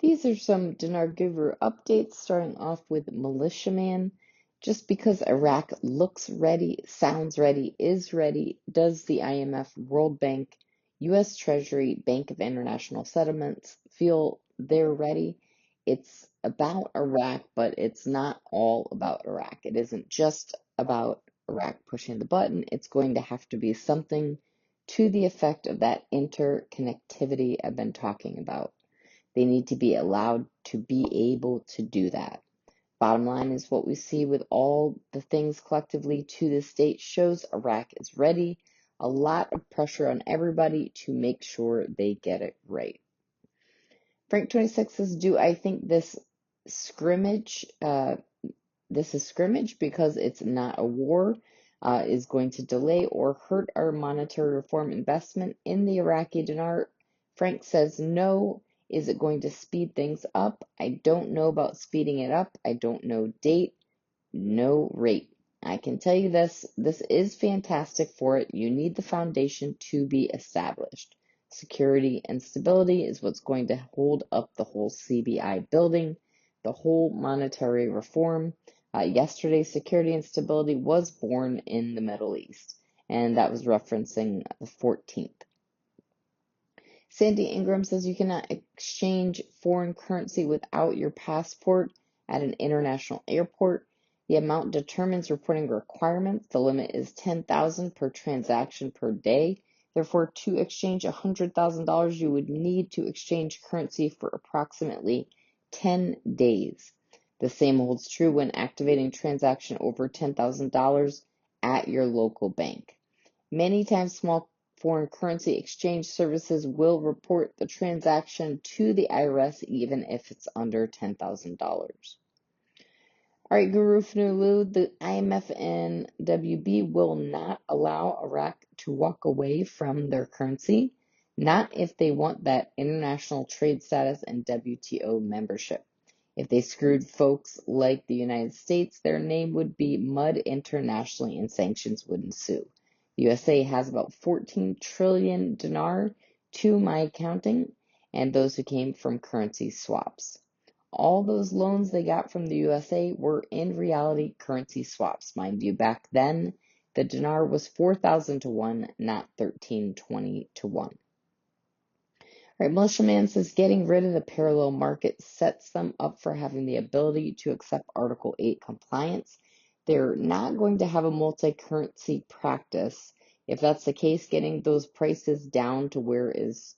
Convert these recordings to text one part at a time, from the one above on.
These are some Dinar Guru updates, starting off with Militiaman. Just because Iraq looks ready, sounds ready, is ready, does the IMF, World Bank, US Treasury, Bank of International Settlements feel they're ready? It's about Iraq, but it's not all about Iraq. It isn't just about Iraq pushing the button. It's going to have to be something to the effect of that interconnectivity I've been talking about. They need to be allowed to be able to do that. Bottom line is what we see with all the things collectively to this state shows Iraq is ready. A lot of pressure on everybody to make sure they get it right. Frank 26 says, do I think this scrimmage, this is scrimmage because it's not a war, is going to delay or hurt our monetary reform investment in the Iraqi dinar? Frank says no. Is it going to speed things up? I don't know about speeding it up. I don't know date, no rate. I can tell you this is fantastic for it. You need the foundation to be established. Security and stability is what's going to hold up the whole CBI building, the whole monetary reform. Yesterday, security and stability was born in the Middle East, and that was referencing the 14th. Sandy Ingram says you cannot exchange foreign currency without your passport at an international airport. The amount determines reporting requirements. The limit is $10,000 per transaction per day. Therefore, to exchange $100,000, you would need to exchange currency for approximately 10 days. The same holds true when activating transaction over $10,000 at your local bank. Many times, small foreign currency exchange services will report the transaction to the IRS even if it's under $10,000. All right, Guru Fanulu, the IMF and WB will not allow Iraq to walk away from their currency, not if they want that international trade status and WTO membership. If they screwed folks like the United States, their name would be mud internationally and sanctions would ensue. The USA has about 14 trillion dinar to my accounting, and those who came from currency swaps. All those loans they got from the USA were in reality currency swaps. Mind you, back then, the dinar was 4,000 to 1, not 1320 to 1. All right, Militiaman says getting rid of the parallel market sets them up for having the ability to accept Article 8 compliance. They're not going to have a multi-currency practice. If that's the case, getting those prices down to where is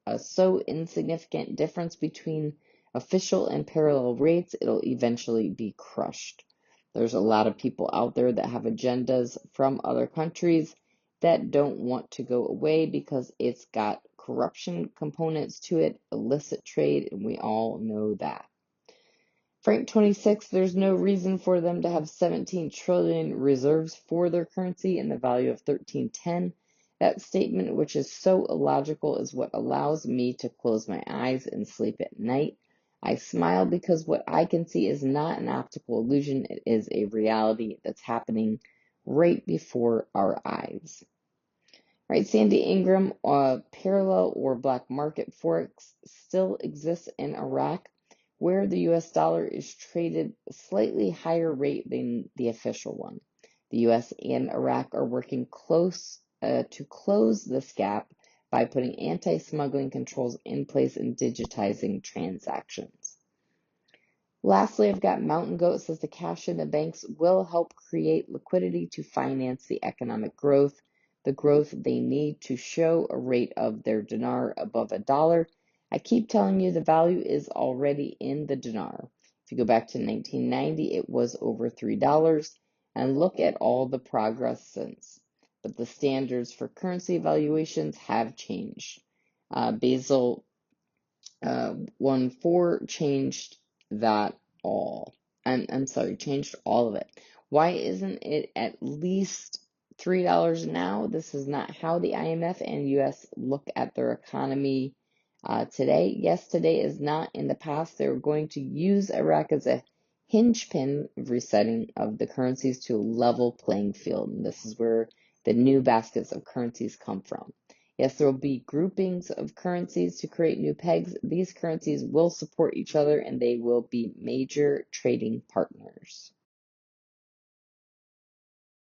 a so insignificant difference between official and parallel rates, it'll eventually be crushed. There's a lot of people out there that have agendas from other countries that don't want to go away because it's got corruption components to it, illicit trade, and we all know that. Frank 26, there's no reason for them to have 17 trillion reserves for their currency and the value of 1310. That statement, which is so illogical, is what allows me to close my eyes and sleep at night. I smile because what I can see is not an optical illusion. It is a reality that's happening right before our eyes. Right, Sandy Ingram, parallel or black market forex still exists in Iraq, where the US dollar is traded a slightly higher rate than the official one. The US and Iraq are working close to close this gap by putting anti-smuggling controls in place and digitizing transactions. Lastly, I've got Mountain Goat says the cash in the banks will help create liquidity to finance the economic growth, the growth they need to show a rate of their dinar above $1. I keep telling you the value is already in the dinar. If you go back to 1990, it was over $3, and look at all the progress since. But the standards for currency evaluations have changed. Basel 1.4 changed that all. I'm sorry, changed all of it. Why isn't it at least $3 now? This is not how the IMF and US look at their economy today. Yes, today is not. In the past, they were going to use Iraq as a hinge pin resetting of the currencies to a level playing field. And this is where the new baskets of currencies come from. Yes, there will be groupings of currencies to create new pegs. These currencies will support each other and they will be major trading partners.